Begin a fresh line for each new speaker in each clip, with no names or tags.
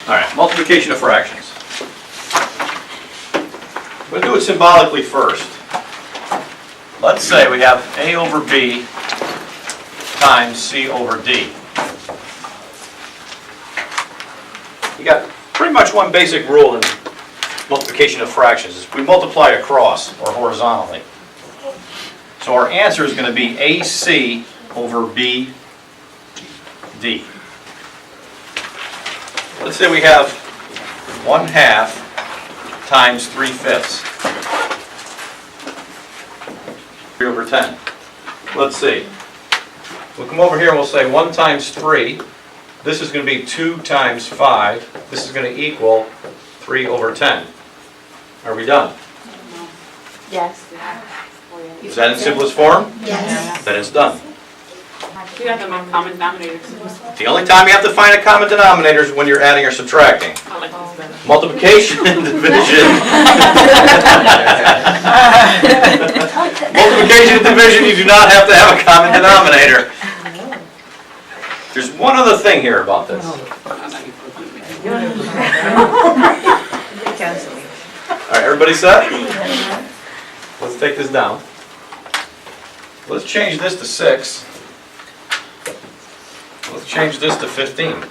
All right, multiplication of fractions. We'll do it symbolically first. Let's say we have A over B times C over D. You got pretty much one basic rule in multiplication of fractions. Is we multiply across or horizontally. So our answer is going to be AC over BD. Let's say we have 1/2 times 3/5. 3 over 10. Let's see. We'll come over here and we'll say 1 times 3. This is going to be 2 times 5. This is going to equal 3 over 10. Are we done?
Yes.
Is that in simplest form?
Yes.
Then it's done.
You have to make common denominators.
The only time you have to find a common denominator is when you're adding or subtracting.
I like this better.
Multiplication and division. Multiplication and division, you do not have to have a common denominator. There's one other thing here about this. All right, everybody set? Let's take this down. Let's change this to 6. Let's change this to 15.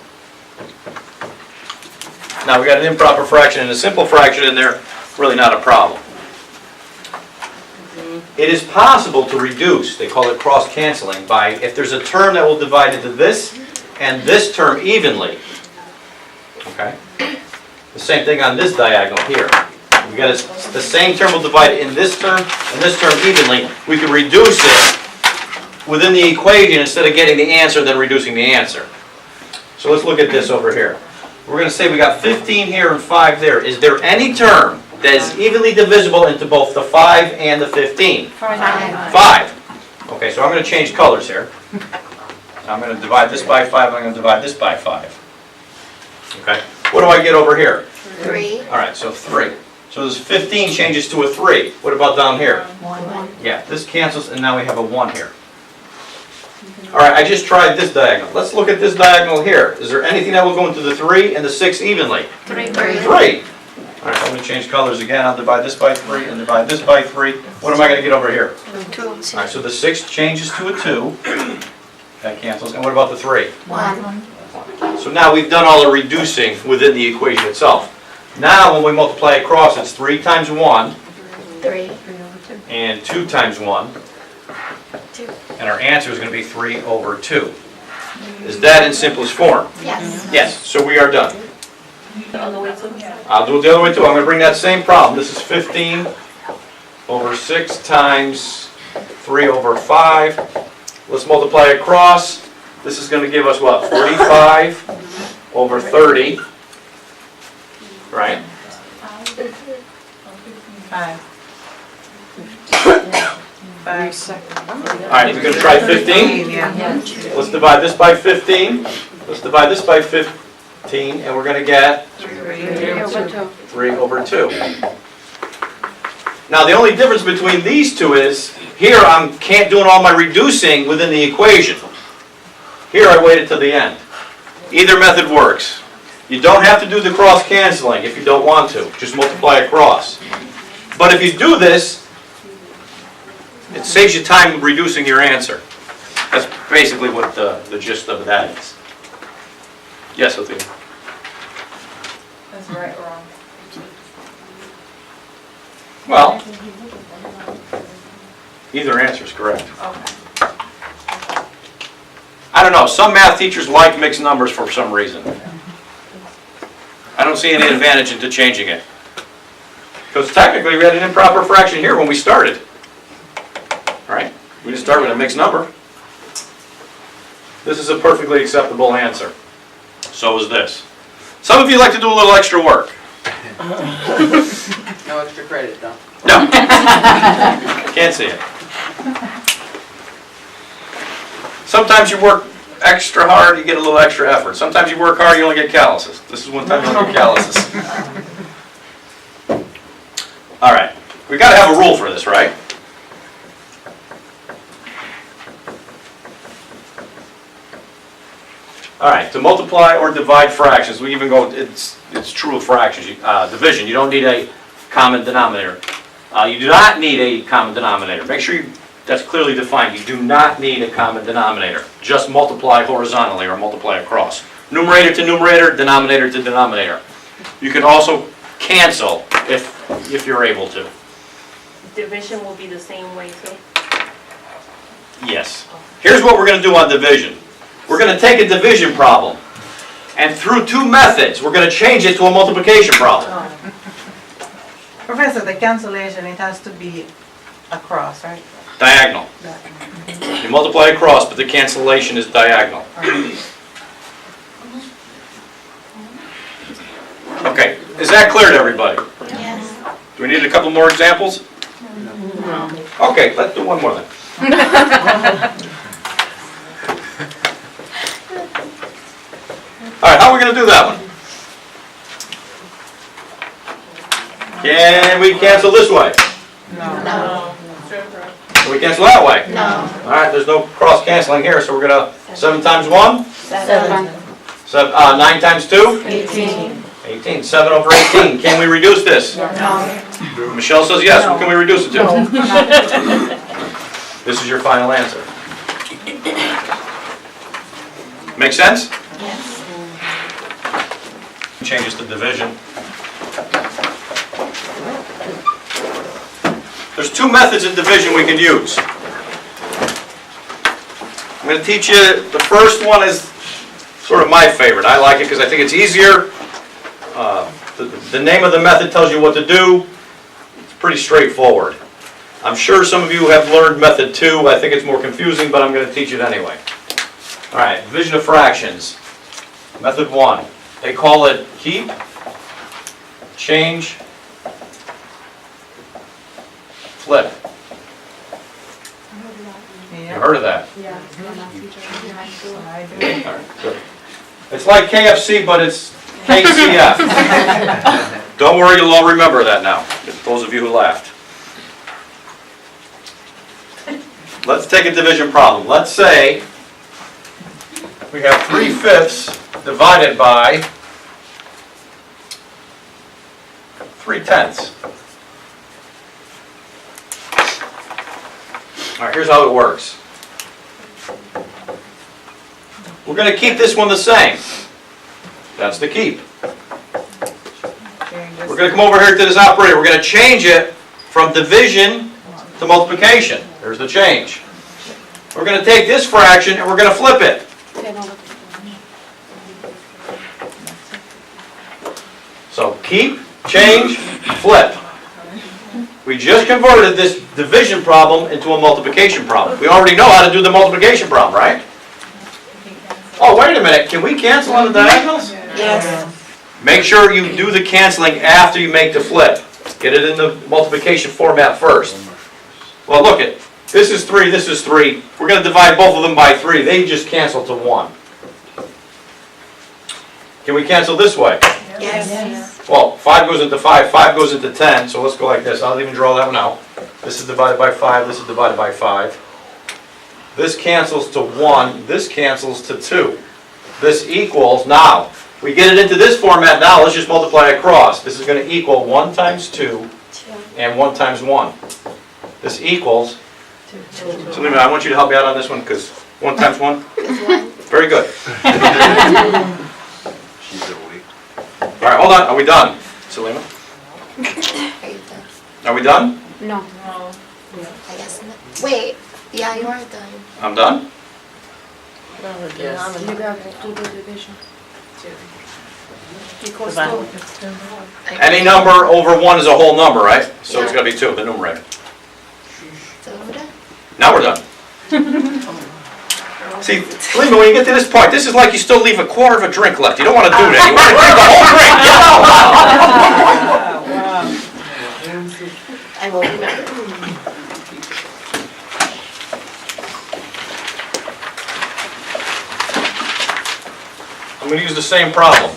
Now we got an improper fraction and a simple fraction in there, really not a problem. It is possible to reduce, they call it cross-canceling, by if there's a term that will divide into this and this term evenly. Okay? The same thing on this diagonal here. We got the same term will divide in this term and this term evenly. We can reduce it within the equation instead of getting the answer then reducing the answer. So let's look at this over here. We're going to say we got 15 here and 5 there. Is there any term that is evenly divisible into both the 5 and the 15? 5. Okay, so I'm going to change colors here. I'm going to divide this by 5, I'm going to divide this by 5. Okay, what do I get over here?
3.
All right, so 3. So this 15 changes to a 3. What about down here?
1.
Yeah, this cancels and now we have a 1 here. All right, I just tried this diagonal. Let's look at this diagonal here. Is there anything that will go into the 3 and the 6 evenly?
3.
3. All right, so I'm going to change colors again. I'll divide this by 3 and divide this by 3. What am I going to get over here?
2.
All right, so the 6 changes to a 2. That cancels. And what about the 3?
1.
So now we've done all the reducing within the equation itself. Now when we multiply across, it's 3 times 1
3.
and 2 times 1.
2.
And our answer is going to be 3 over 2. Is that in simplest form?
Yes.
Yes, so we are done.
On the way to?
I'll do it the other way too. I'm going to bring that same problem. This is 15 over 6 times 3 over 5. Let's multiply across. This is going to give us what? 45 over 30. Right?
5.
All right, we're going to try 15. Let's divide this by 15. Let's divide this by 15, and we're going to get 3 over 2. Now, the only difference between these two is, here I'm can't doing all my reducing within the equation. Here I waited till the end. Either method works. You don't have to do the cross-canceling if you don't want to. Just multiply across. But if you do this, it saves you time reducing your answer. That's basically what the gist of that is. Yes, Athena?
That's right or wrong?
Well, either answer is correct.
Okay.
I don't know. Some math teachers like mixed numbers for some reason. I don't see any advantage into changing it. Because technically we had an improper fraction here when we started. Right? We just start with a mixed number. This is a perfectly acceptable answer. So is this. Some of you like to do a little extra work.
No extra credit, though.
No. Can't see it. Sometimes you work extra hard, you get a little extra effort. Sometimes you work hard, you only get calluses. This is one time you only get calluses. All right. We've got to have a rule for this, right? All right, to multiply or divide fractions, we even go, it's true of fractions, division, you don't need a common denominator. You do not need a common denominator. Make sure that's clearly defined. You do not need a common denominator. Just multiply horizontally or multiply across. Numerator to numerator, denominator to denominator. You can also cancel if you're able to.
Division will be the same way too.
Yes. Here's what we're going to do on division. We're going to take a division problem, and through two methods, we're going to change it to a multiplication problem.
Professor, the cancellation, it has to be across, right?
Diagonal. You multiply across, but the cancellation is diagonal. Okay, is that clear to everybody?
Yes.
Do we need a couple more examples? No. Okay, let's do one more then. All right, how are we going to do that one? Can we cancel this way?
No.
Can we cancel that way?
No.
All right, there's no cross canceling here, so we're going to 7 times 1?
7.
9 times 2?
18.
18. 7 over 18. Can we reduce this?
No.
Michelle says yes. What can we reduce it to? This is your final answer. Make sense?
Yes.
Changes to division. There's two methods in division we can use. I'm going to teach you, the first one is sort of my favorite. I like it because I think it's easier. The name of the method tells you what to do. It's pretty straightforward. I'm sure some of you have learned method 2. I think it's more confusing, but I'm going to teach it anyway. All right, division of fractions. Method 1. They call it keep, change, flip. You heard of that?
I do.
All right, good. It's like KFC, but it's KCF. Don't worry, you'll all remember that now, those of you who laughed. Let's take a division problem. Let's say we have 3/5 divided by 3/10. All right, here's how it works. We're going to keep this one the same. That's the keep. We're going to come over here to this operator. We're going to change it from division to multiplication. There's the change. We're going to take this fraction and we're going to flip it. So keep, change, flip. We just converted this division problem into a multiplication problem. We already know how to do the multiplication problem, right? Oh, wait a minute. Can we cancel on the diagonals?
Yes.
Make sure you do the canceling after you make the flip. Get it in the multiplication format first. Well, look it. This is 3, this is 3. We're going to divide both of them by 3. They just cancel to 1. Can we cancel this way?
Yes.
Well, 5 goes into 5, 5 goes into 10, so let's go like this. I'll even draw that one out. This is divided by 5, this is divided by 5. This cancels to 1, this cancels to 2. This equals, now, we get it into this format now, let's just multiply across. This is going to equal 1 times 2 and 1 times 1. This equals, so Lena, I want you to help me out on this one, because 1 times 1? Very good. All right, hold on. Are we done, Selena? Are we done?
No.
No.
I guess not. Wait. Yeah, you are done.
I'm done?
Yes.
You got to do the division. Equals
Divide.
2.
Any number over 1 is a whole number, right? So it's got to be 2, the numerator.
So we're done.
Now we're done. See, Lima, when you get to this point, this is like you still leave a quarter of a drink left. You don't want to do that. You want to drink the whole drink. Get out!
I will remember.
I'm going to use the same problem.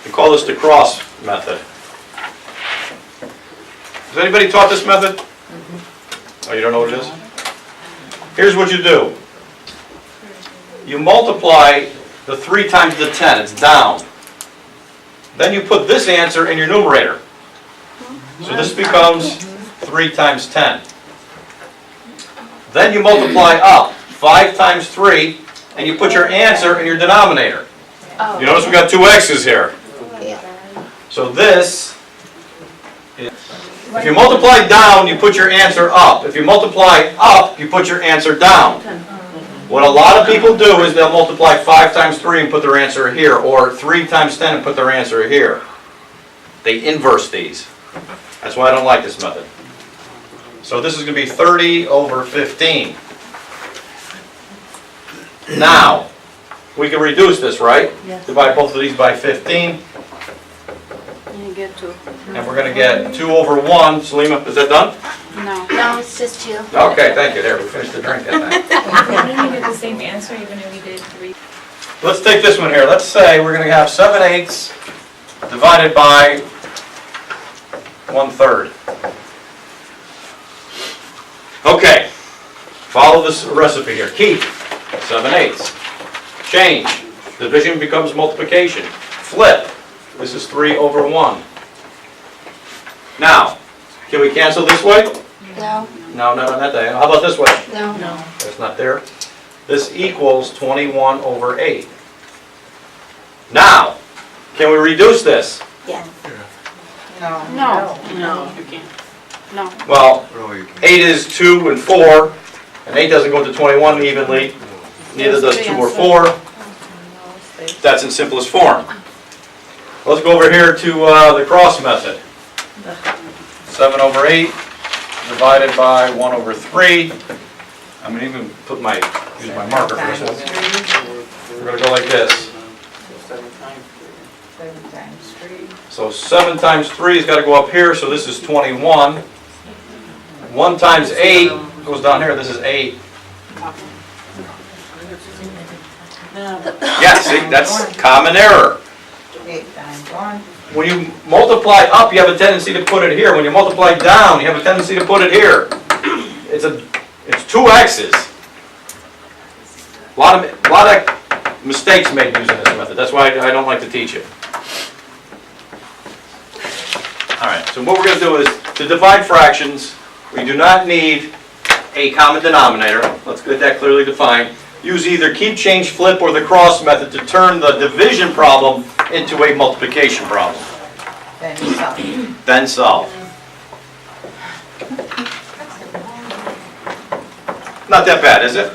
We call this the cross method. Has anybody taught this method? Oh, you don't know what it is? Here's what you do. You multiply the 3 times the 10, it's down. Then you put this answer in your numerator. So this becomes 3 times 10. Then you multiply up, 5 times 3, and you put your answer in your denominator.
Oh.
You notice we got 2 x's here.
Yeah.
So this, if you multiply down, you put your answer up. If you multiply up, you put your answer down. What a lot of people do is they'll multiply 5 times 3 and put their answer here, or 3 times 10 and put their answer here. They inverse these. That's why I don't like this method. So this is going to be 30 over 15. Now, we can reduce this, right?
Yes.
Divide both of these by 15.
You get 2.
And we're going to get 2 over 1. Salima, is that done?
No.
No, it's just 2.
Okay, thank you. There, we finished the drink that time.
Didn't we get the same answer even if we did 3?
Let's take this one here. Let's say we're going to have 7/8 divided by 1/3. Okay, follow this recipe here. Keep 7/8. Change. Division becomes multiplication. Flip. This is 3 over 1. Now, can we cancel this way?
No,
No, not on that day. How about this way?
no.
No.
That's not there. This equals 21 over 8. Now, can we reduce this?
Yeah.
No.
No. No, you can't. No.
Well, 8 is 2 and 4, and 8 doesn't go to 21 evenly. Neither does 2 or 4. That's in simplest form. Let's go over here to the cross method. 7 over 8 divided by 1 over 3. I'm going to even use my marker for this one. We're going to go like this.
7 times 3.
So 7 times 3 has got to go up here, so this is 21. 1 times 8 goes down here, this is 8. Yeah, see, that's common error.
8 times 1.
When you multiply up, you have a tendency to put it here. When you multiply down, you have a tendency to put it here. It's 2 x's. A lot of mistakes made using this method. That's why I don't like to teach it. All right, so what we're going to do is, to divide fractions, we do not need a common denominator. Let's get that clearly defined. Use either keep, change, flip, or the cross method to turn the division problem into a multiplication problem.
Then you solve.
Then solve. Not that bad, is it?